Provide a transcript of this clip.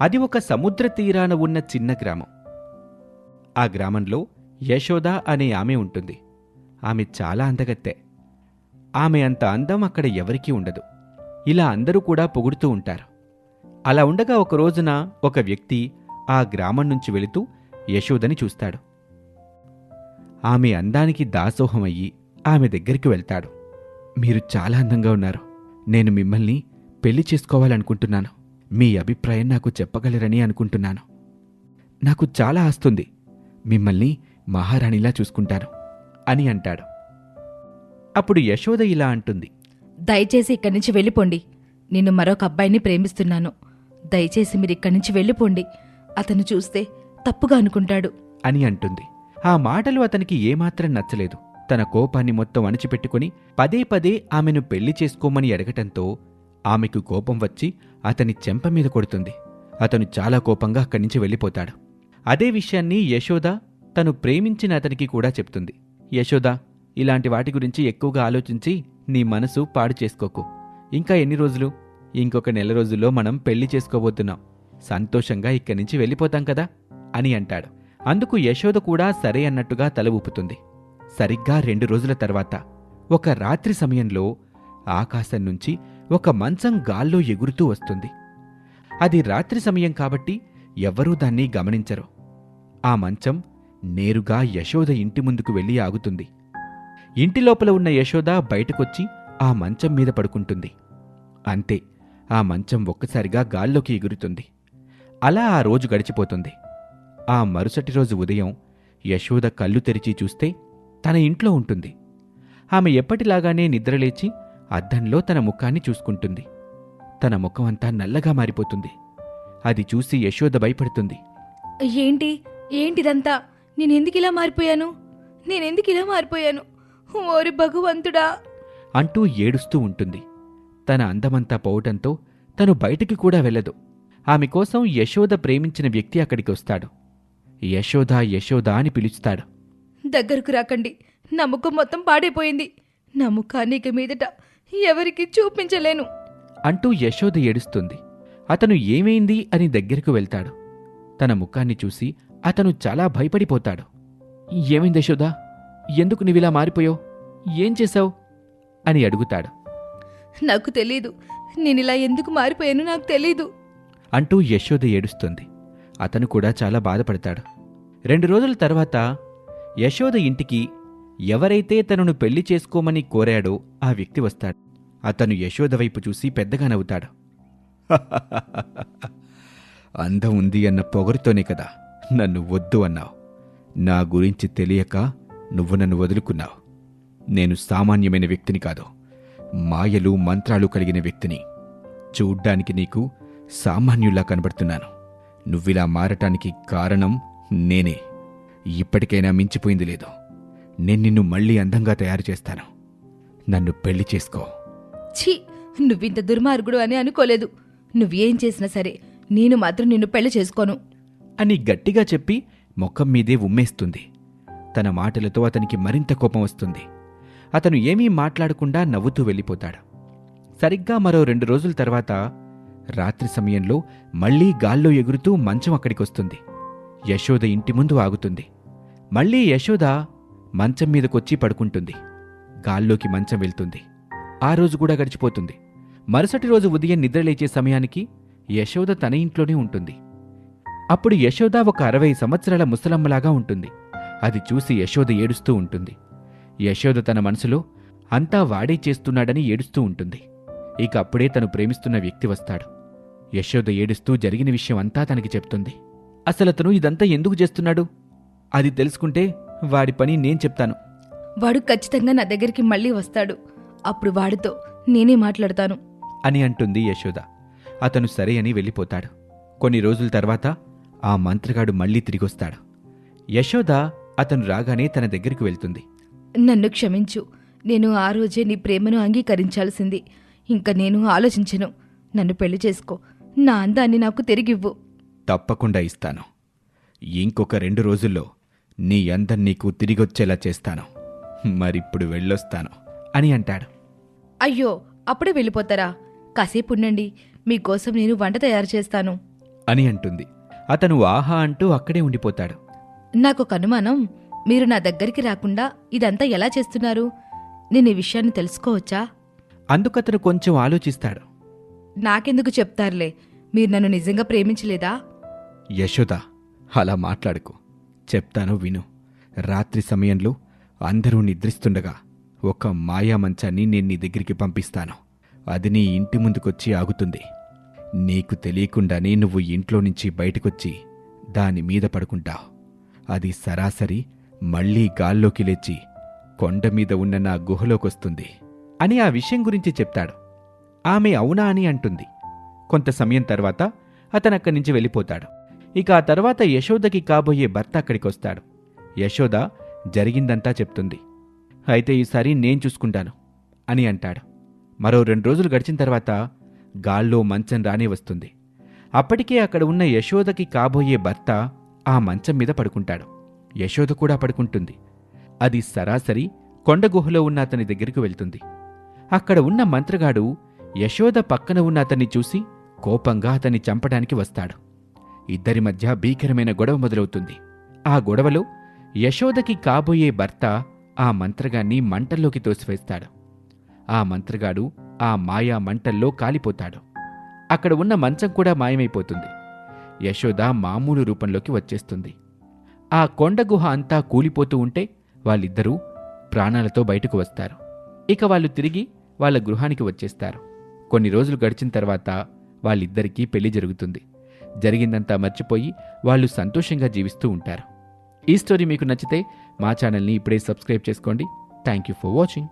అది ఒక సముద్ర తీరాన ఉన్న చిన్న గ్రామం. ఆ గ్రామంలో యశోద అనే ఆమె ఉంటుంది. ఆమె చాలా అందగత్తె. ఆమె అంత అందం అక్కడ ఎవరికీ ఉండదు. ఇలా అందరూ కూడా పొగుడుతూ ఉంటారు. అలా ఉండగా ఒక రోజున ఒక వ్యక్తి ఆ గ్రామం నుంచి వెళుతూ యశోదని చూస్తాడు. ఆమె అందానికి దాసోహమయ్యి ఆమె దగ్గరికి వెళ్తాడు. మీరు చాలా అందంగా ఉన్నారు. నేను మిమ్మల్ని పెళ్లి చేసుకోవాలనుకుంటున్నాను. మీ అభిప్రాయం నాకు చెప్పగలరని అనుకుంటున్నాను. నాకు చాలా ఆస్తుంది. మిమ్మల్ని మహారాణిలా చూసుకుంటాను అని అంటాడు. అప్పుడు యశోద ఇలా అంటుంది. దయచేసి ఇక్కడి నుంచి వెళ్ళిపోండి. నేను మరొక అబ్బాయిని ప్రేమిస్తున్నాను. దయచేసి మీరిక్కడి నుంచి వెళ్ళిపోండి. అతను చూస్తే తప్పుగా అనుకుంటాడు అని అంటుంది. ఆ మాటలు అతనికి ఏమాత్రం నచ్చలేదు. తన కోపాన్ని మొత్తం అణిచిపెట్టుకుని పదే పదే ఆమెను పెళ్లి చేసుకోమని అడగటంతో ఆమెకు కోపం వచ్చి అతని చెంప మీద కొడుతుంది. అతను చాలా కోపంగా అక్కడి నుంచి వెళ్ళిపోతాడు. అదే విషయాన్ని యశోద తను ప్రేమించిన అతనికి కూడా చెప్తుంది. యశోద, ఇలాంటి వాటి గురించి ఎక్కువగా ఆలోచించి నీ మనసు పాడు చేసుకోకు. ఇంకా ఎన్ని రోజులు? ఇంకొక నెల రోజుల్లో మనం పెళ్లి చేసుకోబోతున్నాం. సంతోషంగా ఇక్కడి నుంచి వెళ్ళిపోతాం కదా అని అంటాడు. అందుకు యశోద కూడా సరే అన్నట్టుగా తల ఊపుతుంది. సరిగ్గా 2 రోజుల తర్వాత ఒక రాత్రి సమయంలో ఆకాశం నుంచి ఒక మంచం గాల్లో ఎగురుతూ వస్తుంది. అది రాత్రి సమయం కాబట్టి ఎవ్వరూ దాన్ని గమనించరు. ఆ మంచం నేరుగా యశోద ఇంటి ముందుకు వెళ్ళి ఆగుతుంది. ఇంటి లోపల ఉన్న యశోద బయటకొచ్చి ఆ మంచం మీద పడుకుంటుంది. అంతే, ఆ మంచం ఒక్కసారిగా గాల్లోకి ఎగురుతుంది. అలా ఆ రోజు గడిచిపోతుంది. ఆ మరుసటి రోజు ఉదయం యశోద కళ్ళు తెరిచి చూస్తే తన ఇంట్లో ఉంటుంది. ఆమె ఎప్పటిలాగానే నిద్రలేచి అద్దంలో తన ముఖాన్ని చూసుకుంటుంది. తన ముఖం అంతా నల్లగా మారిపోతుంది. అది చూసి యశోద భయపడుతుంది. ఏంటిదంతా? నేనెందుకిలా మారిపోయాను? ఓరి భగవంతుడా అంటూ ఏడుస్తూ ఉంటుంది. తన అందమంతా పోవటంతో తను బయటికి కూడా వెళ్ళదు. ఆమె కోసం యశోద ప్రేమించిన వ్యక్తి అక్కడికి వస్తాడు. యశోద యశోద అని పిలుస్తాడు. దగ్గరకు రాకండి. నా ముఖం మొత్తం పాడైపోయింది. నా ముఖాన్ని ఇక మీదట ఎవరికి చూపించలేను అంటూ యశోద ఏడుస్తుంది. అతను ఏమైంది అని దగ్గరకు వెళ్తాడు. తన ముఖాన్ని చూసి అతను చాలా భయపడిపోతాడు. ఏమైంది యశోద? ఎందుకు నీవిలా మారిపోయావు? ఏం చేశావు అని అడుగుతాడు. నాకు తెలీదు. నేనిలా ఎందుకు మారిపోయాను నాకు తెలీదు అంటూ యశోద ఏడుస్తుంది. అతను కూడా చాలా బాధపడతాడు. 2 రోజుల తర్వాత యశోద ఇంటికి ఎవరైతే తనను పెళ్లి చేసుకోమని కోరాడో ఆ వ్యక్తి వస్తాడు. అతను యశోద వైపు చూసి పెద్దగా నవ్వుతాడు. అందం ఉంది అన్న పొగరుతోనే కదా నన్ను వద్దు అన్నావు. నా గురించి తెలియక నువ్వు నన్ను వదులుకున్నావు. నేను సామాన్యమైన వ్యక్తిని కాదు, మాయలు మంత్రాలు కలిగిన వ్యక్తిని. చూడ్డానికి నీకు సామాన్యుల్లా కనబడుతున్నాను. నువ్విలా మారటానికి కారణం నేనే. ఇప్పటికైనా మించిపోయింది లేదు. నేను నిన్ను మళ్లీ అందంగా తయారు చేస్తాను. నన్ను పెళ్లి చేసుకో. ఛీ, నువ్వింత దుర్మార్గుడు అని అనుకోలేదు. నువ్వేం చేసినా సరే నేను మాత్రం నిన్ను పెళ్లి చేసుకోను అని గట్టిగా చెప్పి ముఖం మీదే ఉమ్మేస్తుంది. తన మాటలతో అతనికి మరింత కోపం వస్తుంది. అతను ఏమీ మాట్లాడకుండా నవ్వుతూ వెళ్ళిపోతాడు. సరిగ్గా మరో 2 రోజుల తర్వాత రాత్రి సమయంలో మళ్లీ గాల్లో ఎగురుతూ మంచం అక్కడికొస్తుంది. యశోద ఇంటి ముందు ఆగుతుంది. మళ్లీ యశోద మంచం మీదకొచ్చి పడుకుంటుంది. గాల్లోకి మంచం వెళ్తుంది. ఆ రోజు కూడా గడిచిపోతుంది. మరుసటి రోజు ఉదయం నిద్రలేచే సమయానికి యశోద తన ఇంట్లోనే ఉంటుంది. అప్పుడు యశోద ఒక 60 సంవత్సరాల ముసలమ్మలాగా ఉంటుంది. అది చూసి యశోద ఏడుస్తూ ఉంటుంది. యశోద తన మనసులో అంతా వాడే చేస్తున్నాడని ఏడుస్తూ ఉంటుంది. ఇక అప్పుడే తను ప్రేమిస్తున్న వ్యక్తి వస్తాడు. యశోద ఏడుస్తూ జరిగిన విషయం అంతా తనకి చెప్తుంది. అసలతను ఇదంతా ఎందుకు చేస్తున్నాడు? అది తెలుసుకుంటే వాడి పని నేను చెప్తాను. వాడు ఖచ్చితంగా నా దగ్గరికి మళ్ళీ వస్తాడు. అప్పుడు వాడితో నేనే మాట్లాడతాను అని అంటుంది యశోద. అతను సరే అని వెళ్ళిపోతాడు. కొన్ని రోజుల తర్వాత ఆ మంత్రగాడు మళ్లీ తిరిగొస్తాడు. యశోద అతను రాగానే తన దగ్గరికి వెళ్తుంది. నన్ను క్షమించు. నేను ఆ రోజే నీ ప్రేమను అంగీకరించాల్సింది. ఇంక నేను ఆలోచించను. నన్ను పెళ్లి చేసుకో. నా అందాన్ని నాకు తిరిగివ్వు. తప్పకుండా ఇస్తాను. ఇంకొక 2 రోజుల్లో నీ అందం నీకు తిరిగొచ్చేలా చేస్తాను. మరిప్పుడు వెళ్ళొస్తాను అని అంటాడు. అయ్యో, అప్పుడే వెళ్ళిపోతారా? కాసేపు ఉండండి, మీకోసం నేను వంట తయారు చేస్తాను అని అంటుంది. అతను ఆహా అంటూ అక్కడే ఉండిపోతాడు. నాకొక అనుమానం, మీరు నా దగ్గరికి రాకుండా ఇదంతా ఎలా చేస్తున్నారు? నేను ఈ విషయాన్ని తెలుసుకోవచ్చా? అందుకతను కొంచెం ఆలోచిస్తాడు. నాకెందుకు చెప్తారులే, మీరు నన్ను నిజంగా ప్రేమించలేదా? యశోద, అలా మాట్లాడుకో. చెప్తాను విను. రాత్రి సమయంలో అందరూ నిద్రిస్తుండగా ఒక మాయా మంచాన్ని నేను నీ దగ్గరికి పంపిస్తాను. అది నీ ఇంటి ముందుకొచ్చి ఆగుతుంది. నీకు తెలియకుండానే నువ్వు ఇంట్లో నుంచి బయటకొచ్చి దాని మీద పడుకుంటావు. అది సరాసరి మళ్లీ గాల్లోకి లేచి కొండమీద ఉన్న నా గుహలోకొస్తుంది అని ఆ విషయం గురించి చెప్తాడు. ఆమె అవునా అని అంటుంది. కొంత సమయం తర్వాత అతనక్కడి నుంచి వెళ్ళిపోతాడు. ఇక ఆ తర్వాత యశోదకి కాబోయే భర్త అక్కడికొస్తాడు. యశోద జరిగిందంతా చెప్తుంది. అయితే ఈసారి నేను చూసుకుంటాను అని అంటాడు. మరో 2 రోజులు గడిచిన తర్వాత గాల్లో మంచం రానే వస్తుంది. అప్పటికే అక్కడ ఉన్న యశోదకి కాబోయే భర్త ఆ మంచం మీద పడుకుంటాడు. యశోద కూడా పడుకుంటుంది. అది సరాసరి కొండగుహలో ఉన్న అతని దగ్గరికి వెళ్తుంది. అక్కడ ఉన్న మంత్రగాడు యశోద పక్కన ఉన్న అతన్ని చూసి కోపంగా అతన్ని చంపడానికి వస్తాడు. ఇద్దరి మధ్య భీకరమైన గొడవ మొదలవుతుంది. ఆ గొడవలో యశోదకి కాబోయే భర్త ఆ మంత్రగాన్ని మంటల్లోకి తోసివేస్తాడు. ఆ మంత్రగాడు ఆ మాయా మంటల్లో కాలిపోతాడు. అక్కడ ఉన్న మంచం కూడా మాయమైపోతుంది. యశోద మామూలు రూపంలోకి వచ్చేస్తుంది. ఆ కొండగుహ అంతా కూలిపోతూ ఉంటే వాళ్ళిద్దరూ ప్రాణాలతో బయటకు వస్తారు. ఇక వాళ్ళు తిరిగి వాళ్ళ గృహానికి వచ్చేస్తారు. కొన్ని రోజులు గడిచిన తర్వాత వాళ్ళిద్దరికీ పెళ్లి జరుగుతుంది. జరిగిందంతా మర్చిపోయి వాళ్ళు సంతోషంగా జీవిస్తూ ఉంటారు. ఈ స్టోరీ మీకు నచ్చితే మా ఛానల్ని ఇప్పుడే సబ్స్క్రైబ్ చేసుకోండి. Thank you for watching.